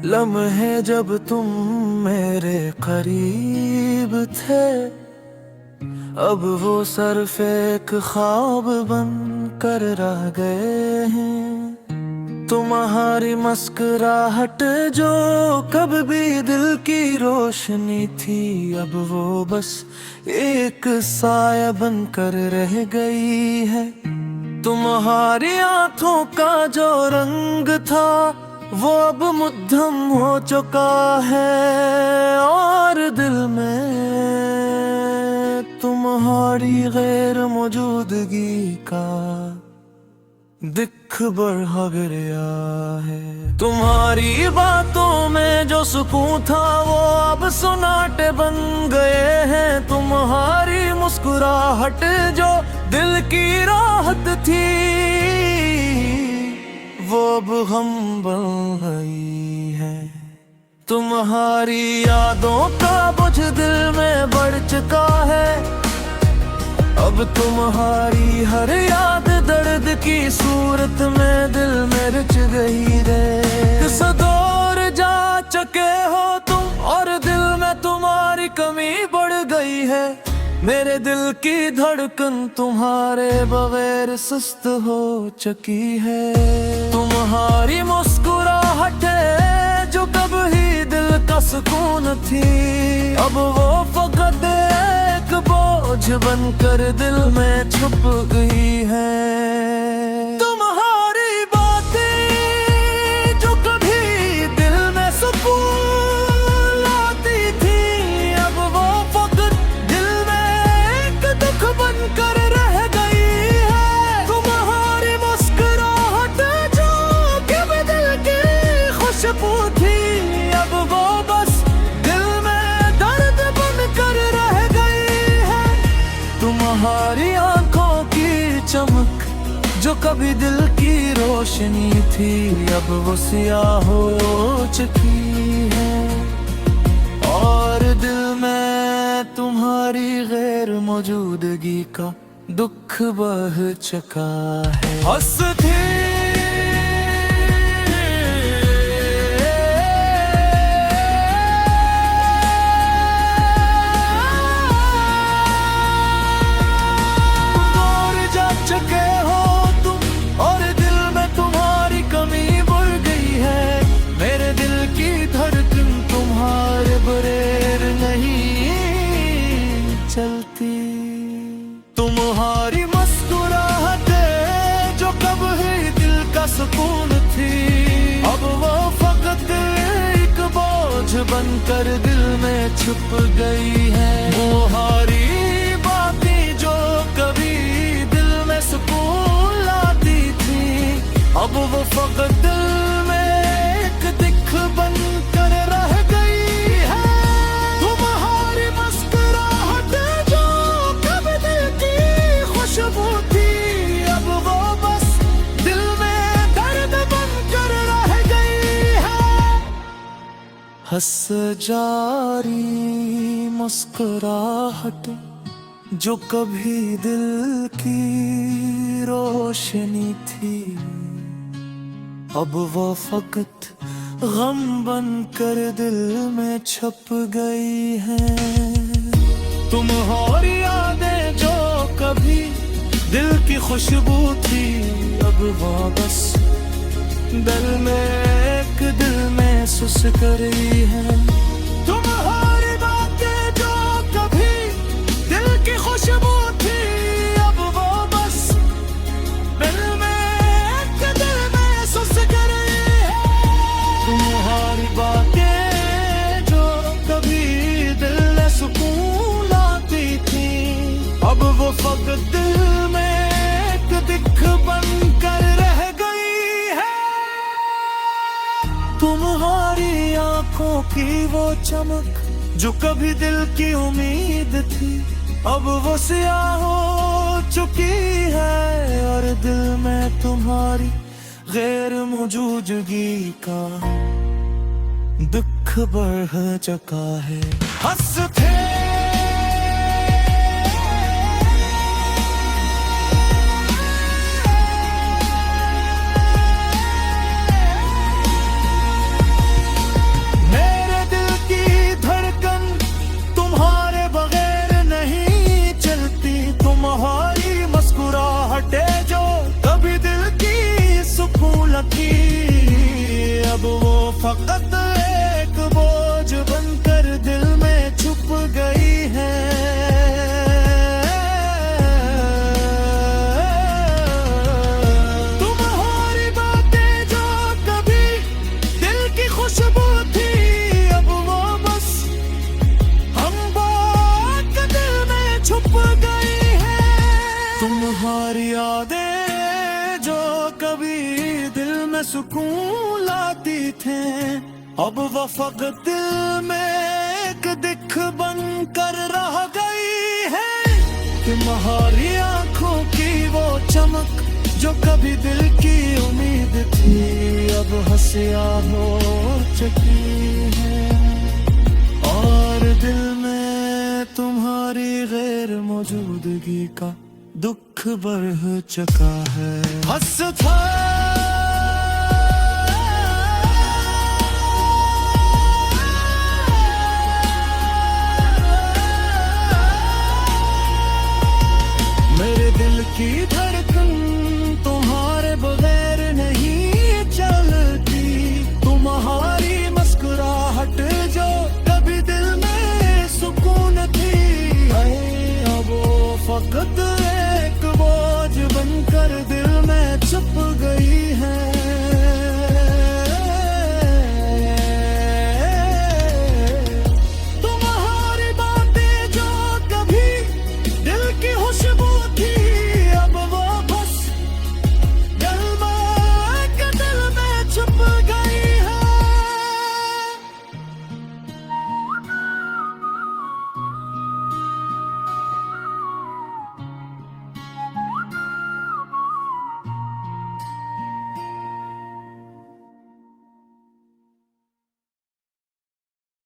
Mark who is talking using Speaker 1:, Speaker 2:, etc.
Speaker 1: लम्हे जब तुम मेरे करीब थे, अब वो सिर्फ एक ख्वाब बन कर रह गए हैं। तुम्हारी मुस्कुराहट जो कब भी दिल की रोशनी थी, अब वो बस एक साया बन कर रह गई है। तुम्हारी आंखों का जो रंग था वो अब मुद्दम हो चुका है, और दिल में तुम्हारी गैर मौजूदगी का दिख बढ़ा गया है। तुम्हारी बातों में जो सुकून था वो अब सुनाटे बन गए हैं। तुम्हारी मुस्कुराहट जो दिल की राहत थी, वो अब हम बन गई है। तुम्हारी यादों का बोझ दिल में बढ़ चुका है, अब तुम्हारी हर याद दर्द की सूरत में दिल में रच गई रे। किस दौर जा चुके हो तुम, और दिल में तुम्हारी कमी बढ़ गई है। मेरे दिल की धड़कन तुम्हारे बगैर सुस्त हो चुकी है। तुम्हारी मुस्कुराहट है जो कभी दिल का सुकून थी, अब वो फकत एक बोझ बनकर दिल में छुप गई है। तुम्हारी बातें जो कभी दिल में सुकून लाती थी, अब वो फकत दिल में एक दुख बनकर रह गई है। तुम्हारी मुस्कुराहट जो कभी दिल की खुशबू थी, अब वो बस दिल में दर्द बनकर रह गई है। तुम्हारी आंखों की चमक जो कभी दिल की रोशनी थी, अब वो सियाह हो चुकी है, और दिल में तुम्हारी गैर मौजूदगी का दुख बह चुका है। हंसती चलती तुम्हारी मुस्कुराहट जो कभी दिल का सुकून थी, अब वो फकत एक बोझ बनकर दिल में छुप गई है। तुम्हारी बातें जो कभी दिल में सुकून लाती थी, अब वो फकत दिल में एक दिख बनकर रह गई है। तुम्हारी मुस्कुराहट जो कभी दिल की खुशबू थी, अब वो बस दिल में दर्द बनकर रह गई है। हंस जारी मुस्कुराहट जो कभी दिल की रोशनी थी, अब वो फकत गम बनकर दिल में छप गई है। तुम्हारी यादें जो कभी दिल की खुशबू थी, अब वो बस दिल में एक दिल में सुस गई है। तुम्हारी बातें जो कभी दिल की खुशबू थी, अब वो बस दिल में एक दिल में सुस गई है। तुम्हारी बातें जो कभी दिल में सुकून लाती थी, अब वो फकत दिल में एक दिख बनकर रह गई है। तुम्हारी आंखों की वो चमक जो कभी दिल की उम्मीद थी, अब वो सियाह हो चुकी है, और दिल में तुम्हारी गैर मौजूदगी का दुख बढ़ चुका है। हंसते सुकून लाती थे, अब वो फकत दिल में एक दिख बनकर रह गई है। तुम्हारी आंखों की वो चमक जो कभी दिल की उम्मीद थी, अब हंसिया हो चुकी है। और दिल में तुम्हारी गैर मौजूदगी का दुख बढ़ चुका है। हंस था मेरे दिल की धड़कन तुम्हारे बगैर नहीं चलती, तुम्हारी मुस्कुराहट जो कभी दिल में सुकून थी, अब वो फकत एक बोझ बनकर दिल में छुप गई है।